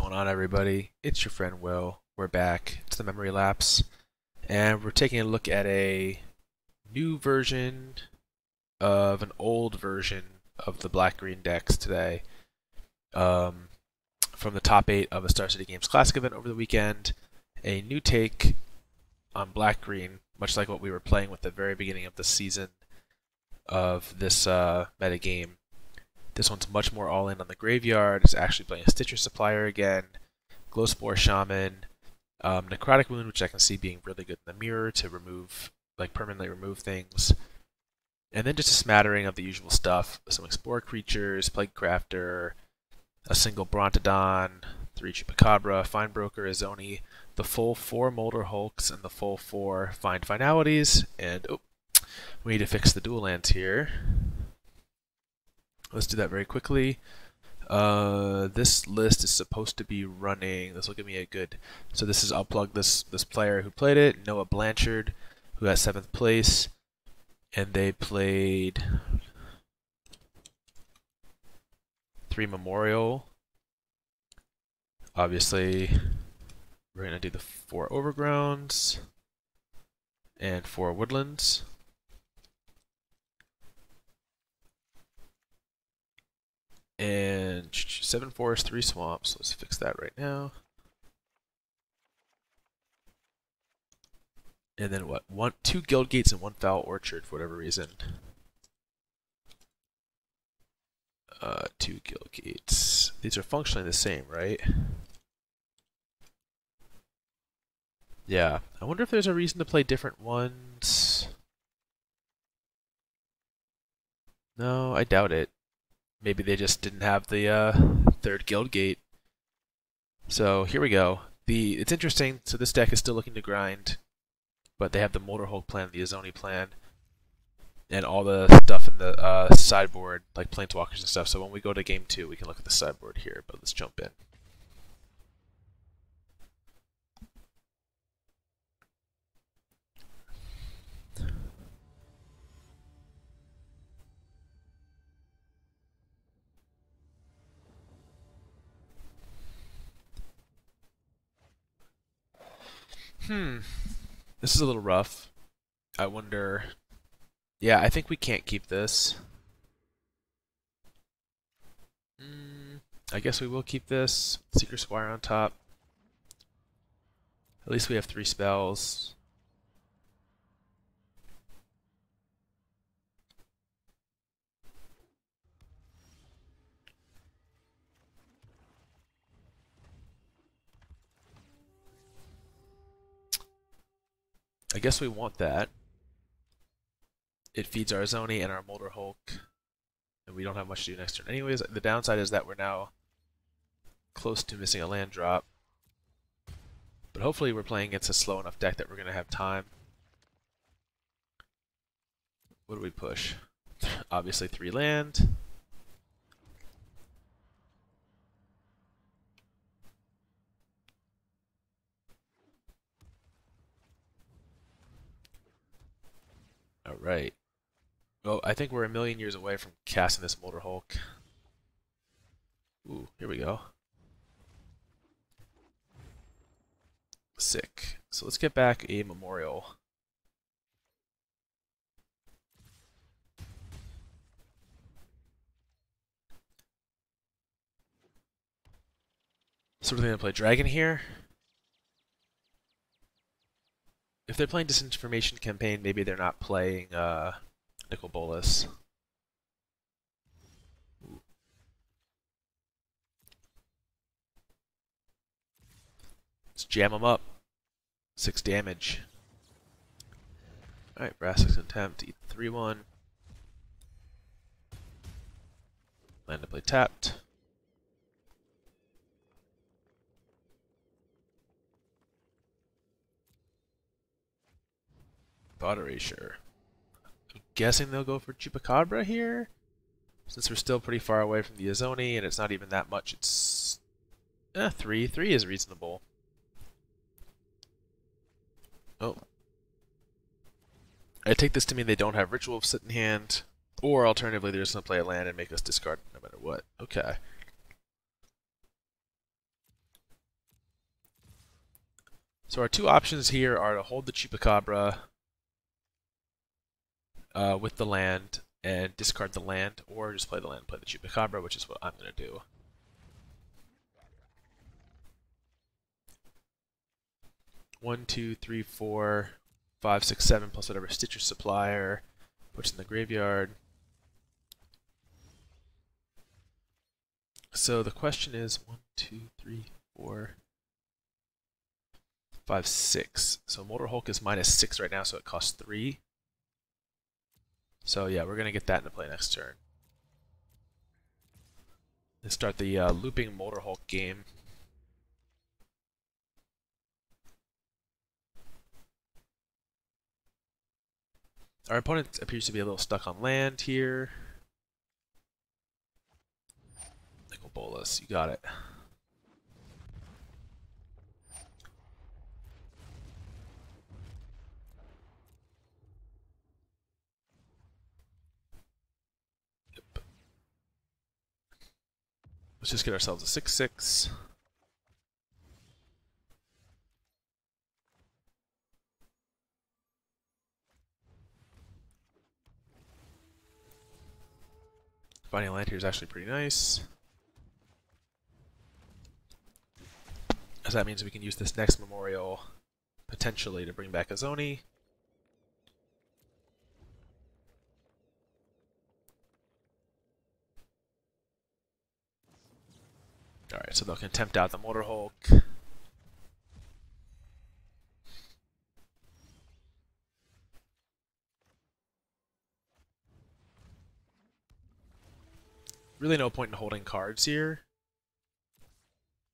going on, everybody? It's your friend Will. We're back. It's the Memory Lapse, and we're taking a look at a new version of an old version of the Black-Green decks today. From the top 8 of a StarCity Games Classic event over the weekend, a new take on Black-Green, much like what we were playing with at the very beginning of the season of this meta game. This one's much more all-in on the graveyard. It's actually playing a Stitcher Supplier again, Glowspore Shaman, Necrotic Wound, which I can see being really good in the mirror to remove, permanently remove things, and then just a smattering of the usual stuff: some Explorer creatures, Plaguecrafter, a single Brontodon, 3 Chupacabra, Findbroker, Izoni, the full 4 Molderhulks, and the full 4 Finalities. And we need to fix the dual lands here. Let's do that very quickly. This list is supposed to be running. This will give me a good. So this is, I'll plug this player who played it, Noah Blanchard, who has 7th place, and they played 3 Memorial. Obviously, we're gonna do the 4 Overgrowns and 4 Woodlands. And 7 forests, 3 swamps. Let's fix that right now. And then what? 2 Guildgates and 1 Foul Orchard for whatever reason. 2 Guildgates. These are functionally the same, right? Yeah. I wonder if there's a reason to play different ones. No, I doubt it. Maybe they just didn't have the 3rd Guildgate. So here we go. It's interesting. So this deck is still looking to grind, but they have the Molderhulk plan, the Izoni plan, and all the stuff in the sideboard, like Planeswalkers and stuff. So when we go to game 2, we can look at the sideboard here. But let's jump in. This is a little rough. I wonder. Yeah, I think we can't keep this. I guess we will keep this. Seekers Squire on top. At least we have 3 spells. I guess we want that. It feeds our Izoni and our Molderhulk, and we don't have much to do next turn. Anyways, the downside is that we're now close to missing a land drop. But hopefully we're playing against a slow enough deck that we're going to have time. What do we push? Obviously 3 land. Alright. Well, I think we're a million years away from casting this Molderhulk. Ooh, here we go. Sick. So let's get back a Memorial. So we're going to play Dragon here. If they're playing Disinformation Campaign, maybe they're not playing Nicol Bolas. Ooh. Let's jam them up. 6 damage. Alright, Vraska's Contempt, eat 3-1. Land to play tapped. Erasure. I'm guessing they'll go for Chupacabra here, since we're still pretty far away from the Izoni, and it's not even that much. It's 3. 3 is reasonable. Oh. I take this to mean they don't have Ritual of Sit in hand, or alternatively they're just going to play a land and make us discard no matter what. Okay. So our two options here are to hold the Chupacabra with the land and discard the land, or just play the land and play the Chupacabra, which is what I'm going to do. One, two, three, 4, 5, 6, 7, plus whatever Stitcher Supplier puts in the graveyard. So the question is 1, 2, 3, 4, 5, 6. So Molderhulk is -6 right now, so it costs 3. So yeah, we're going to get that into play next turn. Let's start the looping Molderhulk game. Our opponent appears to be a little stuck on land here. Nicol Bolas, you got it. Yep. Let's just get ourselves a 6/6. Finding land here is actually pretty nice, as that means we can use this next memorial potentially to bring back Izoni. Alright, so they'll Contempt out the Molderhulk. Really no point in holding cards here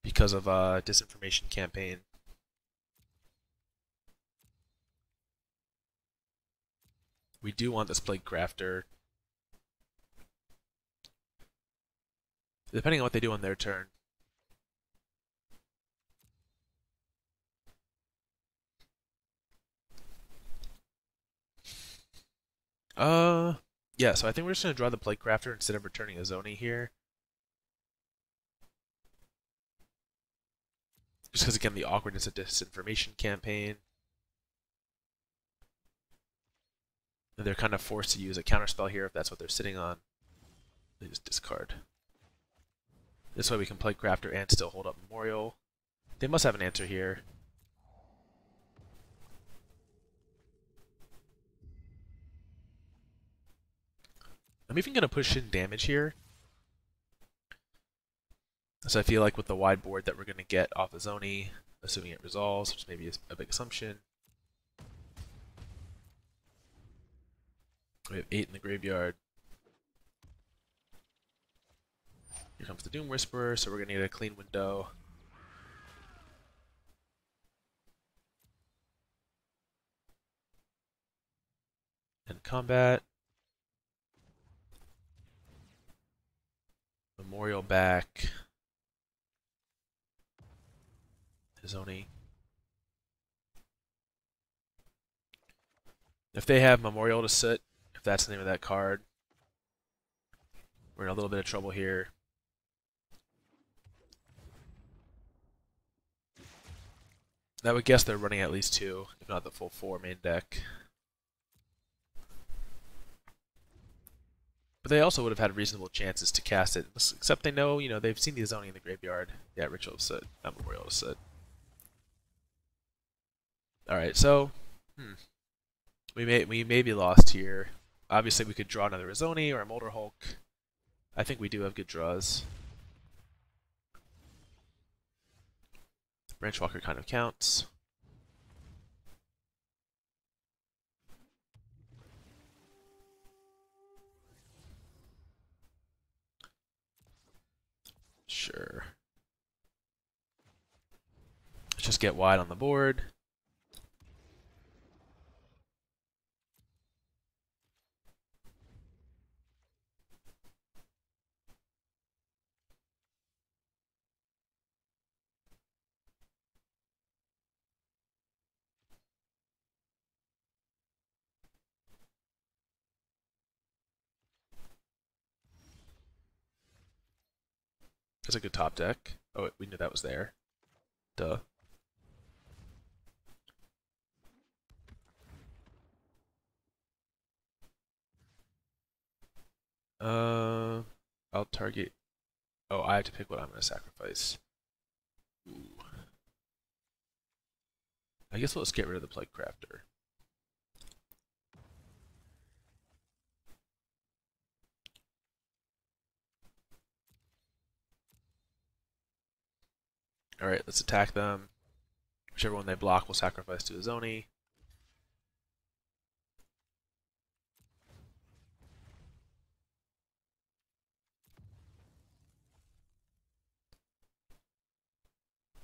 because of Disinformation Campaign. We do want this Plaguecrafter. Depending on what they do on their turn. Yeah, so I think we're just going to draw the Plaguecrafter instead of returning Izoni here. Just because, again, the awkwardness of Disinformation Campaign. And they're kind of forced to use a counterspell here if that's what they're sitting on. They just discard. This way we can Plaguecrafter and still hold up Memorial. They must have an answer here. I'm even going to push in damage here. So I feel like with the wide board that we're going to get off Izoni, assuming it resolves, which maybe is a big assumption. We have 8 in the graveyard. Here comes the Doom Whisperer, so we're going to get a clean window. And combat. Memorial back. Izoni. If they have Memorial to sit, if that's the name of that card, we're in a little bit of trouble here. I would guess they're running at least 2, if not the full 4 main deck. But they also would have had reasonable chances to cast it, except they know, they've seen the Izoni in the graveyard. Yeah, Ritual to sit, not Memorial to sit. Alright, so, we may be lost here. Obviously, we could draw another Izoni or a Molderhulk. I think we do have good draws. Branchwalker kind of counts. Sure. Let's just get wide on the board. That's a good top deck. Oh, we knew that was there. Duh. I'll target. Oh, I have to pick what I'm going to sacrifice. Ooh. I guess let's get rid of the Plaguecrafter. Alright, let's attack them. Whichever one they block, we'll sacrifice to Izoni.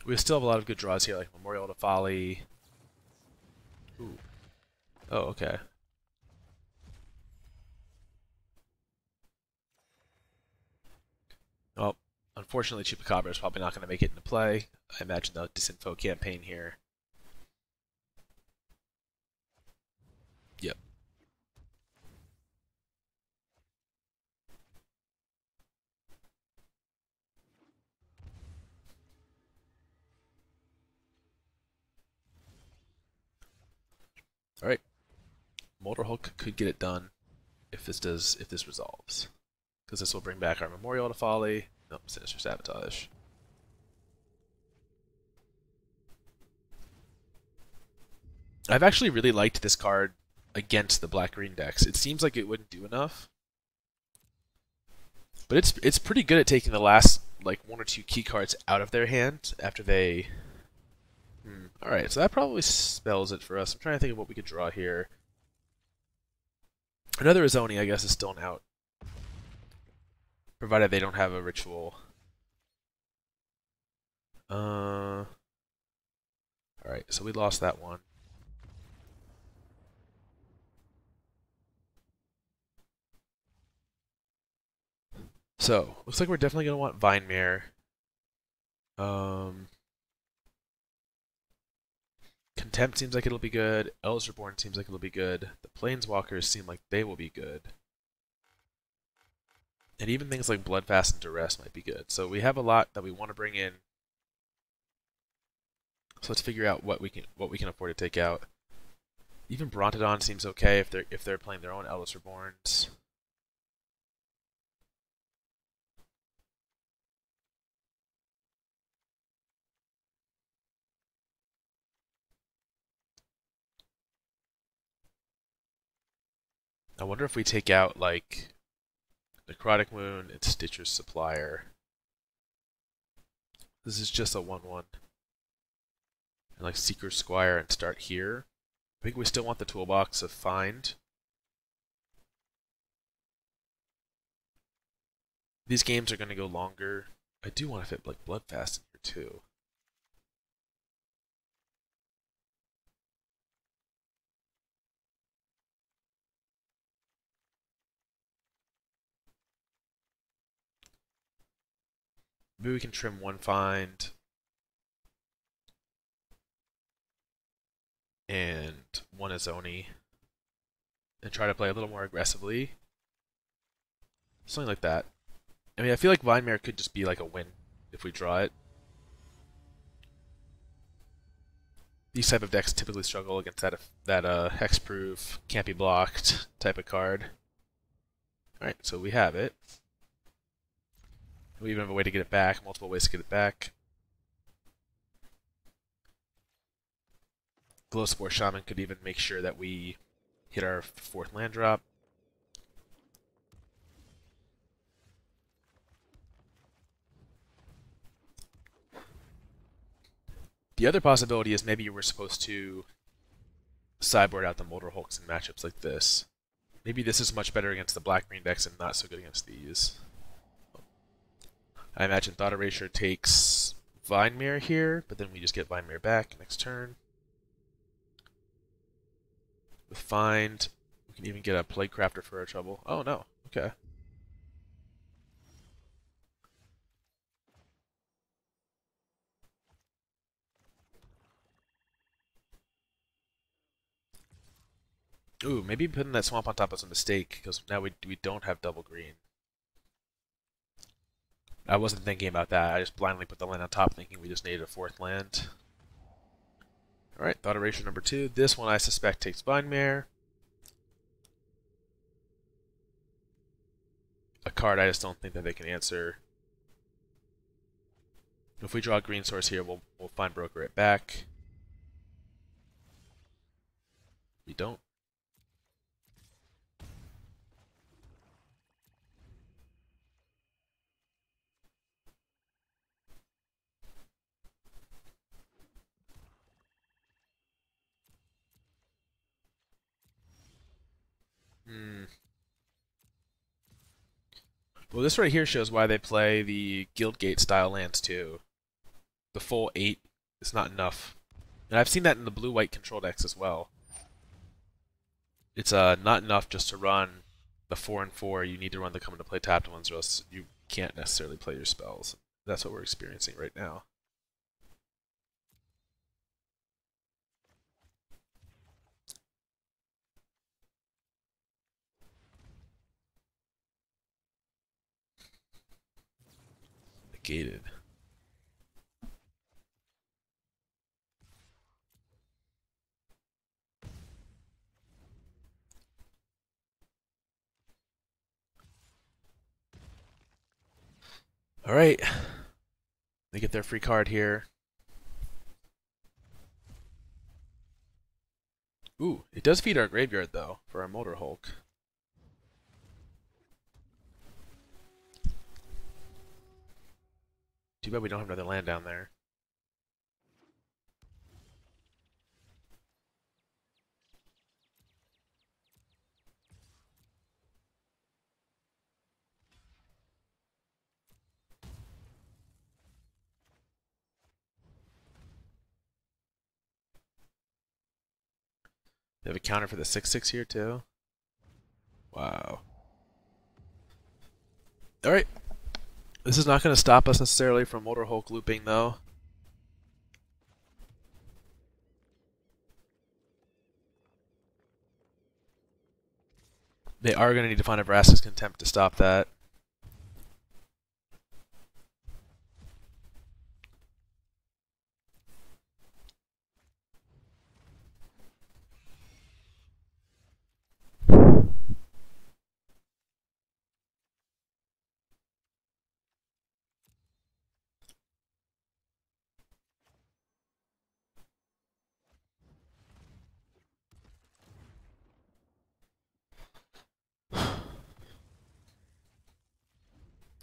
We still have a lot of good draws here, like Memorial to Folly. Ooh. Oh, okay. Well, unfortunately, Chupacabra is probably not going to make it into play. I imagine the disinfo campaign here. Yep. Alright. Molderhulk could get it done if this resolves. Because this will bring back our Memorial to Folly. Nope, Sinister Sabotage. I've actually really liked this card against the black-green decks. It seems like it wouldn't do enough. But it's pretty good at taking the last like one or two key cards out of their hand after they... Alright, so that probably spells it for us. I'm trying to think of what we could draw here. Another Izoni, I guess, is still an out. Provided they don't have a ritual. Alright, so we lost that one. So, looks like we're definitely going to want Vine Mare. Contempt seems like it'll be good. Eldest Reborn seems like it'll be good. The Planeswalkers seem like they will be good. And even things like Bloodfast and Duress might be good. So we have a lot that we want to bring in. So let's figure out what we can afford to take out. Even Brontodon seems okay if they're playing their own Eldest Reborns. I wonder if we take out like Necrotic Wound and Stitcher's Supplier. This is just a 1/1. And like Seekers Squire and start here. I think we still want the toolbox of Find. These games are going to go longer. I do want to fit like Bloodfast in here too. Maybe we can trim one Find. And one Izoni. And try to play a little more aggressively. Something like that. I mean, I feel like Vine Mare could just be like a win if we draw it. These type of decks typically struggle against that hexproof, can't be blocked type of card. Alright, so we have it. We even have a way to get it back, multiple ways to get it back. Glowspore Shaman could even make sure that we hit our 4th land drop. The other possibility is maybe we're supposed to sideboard out the Molderhulks in matchups like this. Maybe this is much better against the black-green decks and not so good against these. I imagine Thought Erasure takes Vine Mare here, but then we just get Vine Mare back next turn. With Find, we can even get a Plaguecrafter for our trouble. Oh no, okay. Ooh, maybe putting that swamp on top was a mistake, because now we don't have double green. I wasn't thinking about that. I just blindly put the land on top thinking we just needed a 4th land. Alright, Thought Erasure number 2. This one I suspect takes Vine Mare. a card I just don't think that they can answer. If we draw a green source here, we'll Findbroker it back. We don't. Well, this right here shows why they play the Guildgate style lands too. The full 8 is not enough. And I've seen that in the blue-white control decks as well. It's not enough just to run the 4 and 4. You need to run the come into play tapped ones, or else you can't necessarily play your spells. That's what we're experiencing right now. Negated. Alright. They get their free card here. Ooh, it does feed our graveyard though, for our Molderhulk. Too bad we don't have another land down there. They have a counter for the 6/6 here too. Wow. Alright. This is not going to stop us necessarily from Molderhulk looping though. They are going to need to find a Vraska's Contempt to stop that.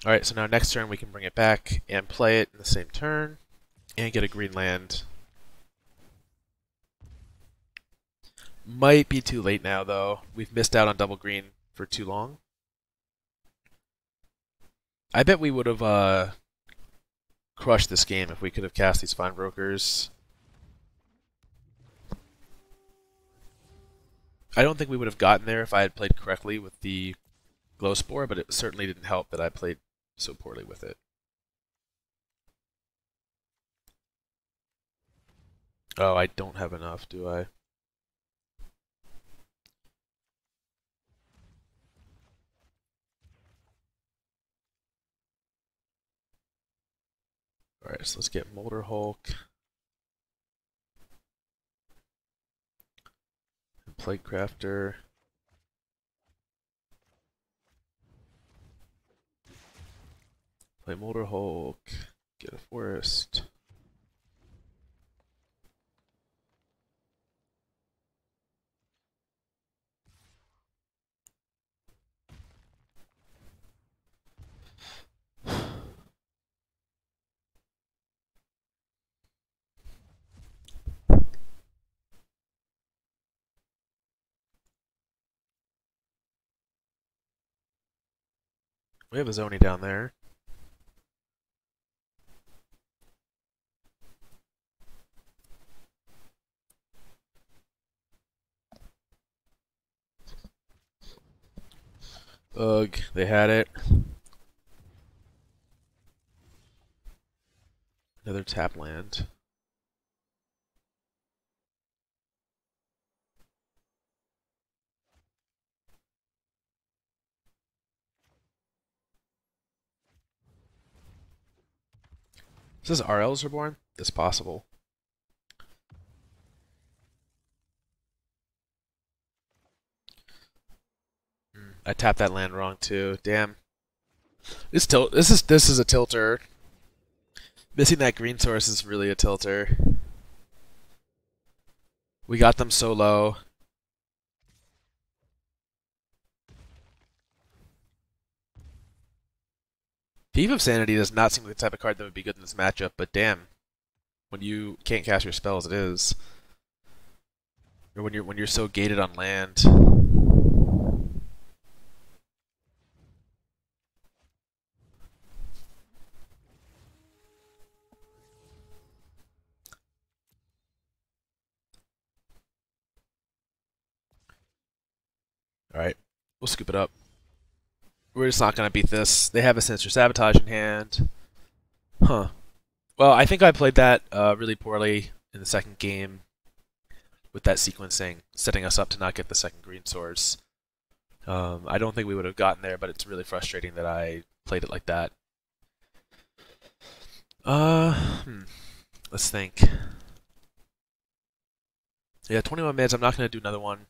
Alright, so now next turn we can bring it back and play it in the same turn and get a green land. Might be too late now though. We've missed out on double green for too long. I bet we would have crushed this game if we could have cast these Findbrokers. I don't think we would have gotten there if I had played correctly with the Glowspore, but it certainly didn't help that I played so poorly with it. Oh, I don't have enough, do I? Alright, so let's get Molderhulk. And Plaguecrafter. Play Molderhulk. Get a forest. We have Izoni down there. Ugh, they had it. Another tap land. Is this our Eldest Reborn? It's possible. I tapped that land wrong too. Damn. This is a tilter. Missing that green source is really a tilter. We got them so low. Thief of Sanity does not seem like the type of card that would be good in this matchup, but damn, when you can't cast your spells, it is. Or when you're so gated on land. Alright, we'll scoop it up. We're just not going to beat this. They have a Sinister Sabotage in hand. Huh. Well, I think I played that really poorly in the second game with that sequencing, setting us up to not get the second green source. I don't think we would have gotten there, but it's really frustrating that I played it like that. Let's think. Yeah, 21 minutes. I'm not going to do another one.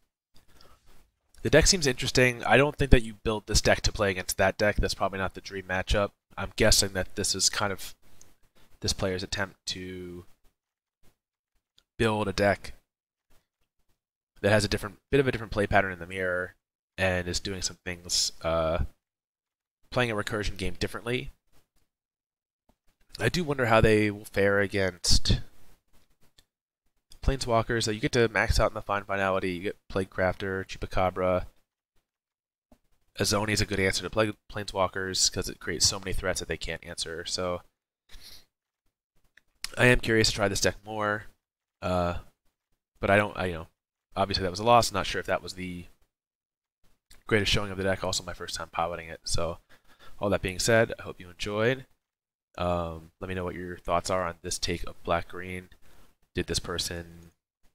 The deck seems interesting. I don't think that you build this deck to play against that deck. That's probably not the dream matchup. I'm guessing that this is kind of this player's attempt to build a deck that has a bit of a different play pattern in the mirror and is doing some things, playing a recursion game differently. I do wonder how they will fare against Planeswalkers. So you get to max out in the Finality. You get Plaguecrafter, Chupacabra. Izoni is a good answer to Planeswalkers because it creates so many threats that they can't answer. So I am curious to try this deck more, but obviously that was a loss. I'm not sure if that was the greatest showing of the deck. Also, my first time piloting it. So all that being said, I hope you enjoyed. Let me know what your thoughts are on this take of black-green. Did this person...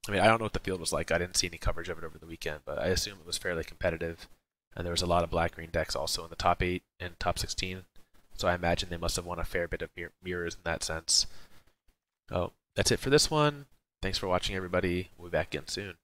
I mean, I don't know what the field was like. I didn't see any coverage of it over the weekend, but I assume it was fairly competitive. And there was a lot of black-green decks also in the top 8 and top 16. So I imagine they must have won a fair bit of mirrors in that sense. Oh, that's it for this one. Thanks for watching, everybody. We'll be back again soon.